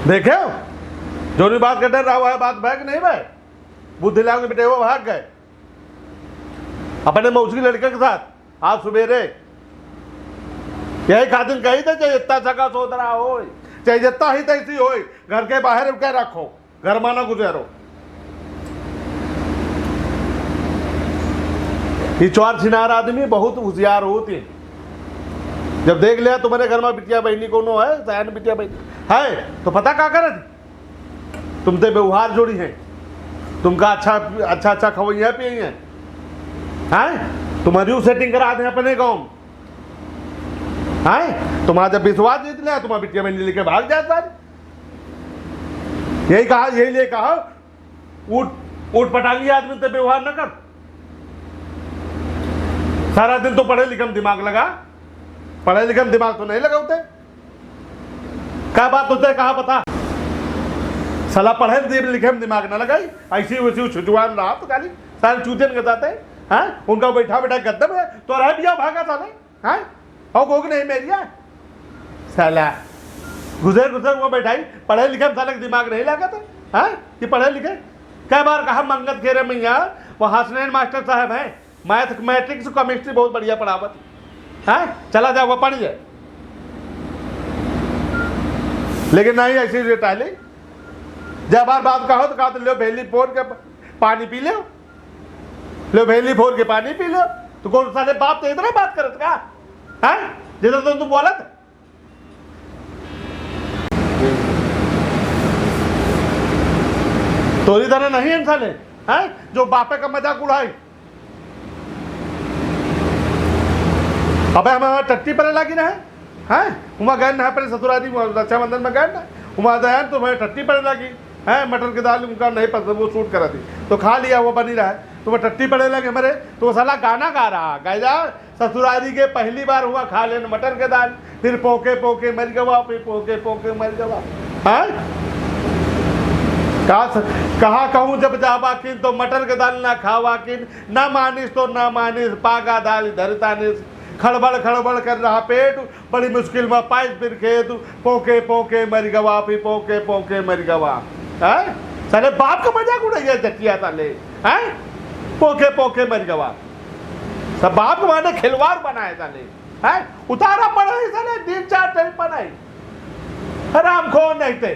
देखे हो जो नहीं बात का डर रहा हुआ है, बात बैग नहीं भाई, बुद्धि लाओगे बेटे वो भाग गए अपने मौसी लड़के के साथ आज सुबेरे। यही खातिर कही थे चाहे जितना सका सोदरा हो, चाहे जितना ही तैसी हो, घर के बाहर क्या रखो, घर माना गुजरो। ये चौर छिनार आदमी बहुत होशियार होती है। जब देख लिया तुम्हारे घर में बिटिया बहनी कोनो है, सयान बिटिया बहनी है, तो पता क्या करे, तुमसे व्यवहार जोड़ी है, तुमका अच्छा खवैया पिए हैं, तुम्हारी सेटिंग करा दे अपने गाँव हैं, तुम्हारा जब विश्वास जीत लिया तुम्हारा बिटिया बहनी लेके भाग जाए सारी। यही कहा ऊट पटांगी आदमी से व्यवहार न कर। सारा दिन तो पढ़े लिखे में दिमाग लगा, पढ़े लिखे में दिमाग तो नहीं लगा होते। क्या बात होते कहा पता, सला पढ़े लिखे में दिमाग ना लगाई, ऐसी वैसी छुटवान रहा तो खाली सारे चूतियन के जाते हैं, उनका बैठा गद्दम है तो रह दिया भागा साले हैं, और गोग नहीं मेरी है साला गुजर वो बैठाई। पढ़े लिखे में साले दिमाग नहीं लगा था हैं कि पढ़े लिखे। कई बार कहा मंगत खेरे मैया, वो हसनैन मास्टर साहब हैं, मैथमेटिक्स केमिस्ट्री बहुत बढ़िया पढ़ावत है, चला जाओ वो पढ़िए। लेकिन नहीं ऐसी रेटाली, जब बार बात कहो तो कहा तो लो भेली फोड़ के पानी पी लो भेली फोड़ के पानी पी लो। तो कौन साले बाप तो इतना बात करत का है जिधर तो तुम बोला था। तोरी तरह नहीं है साले हैं जो बापे का मजाक उड़ाई। अबे हमें टट्टी पर लगी ना है, उमा गए ना अपने ससुराली रक्षाबंधन में गए ना, उमा दया तो मैं टट्टी पर लगी है, मटर की दाल उनका नहीं पसंद, वो शूट करा थी तो खा लिया, वो बनी रहा है, तो वो टट्टी पड़े लगे हमारे, तो वो साला गाना गा रहा गाया ससुराली के पहली बार हुआ खा लेना मटर के दाल, फिर पोके पोके मर गवा, फिर पोके पोके मर गवा है। कहा कहूँ जब जावा किन तो मटर के दाल ना खावा किन, ना मानिस तो ना मानिस पागा दाल धरता निस, खड़बड़ खड़बड़ कर रहा पेट, बड़ी मुश्किल में पाइस फिर खेत, पोके पोके मर गवा, फिर पोके पोके मर गवा है। साले बाप का मजाक उड़ाइए जटिया साले हैं, पोके पोके मर गवा, सब बाप माने खिलवाड़ बनाए साले हैं, उतारा पड़ा है साले दिन चार टाइम बनाई, हराम खो नहीं थे।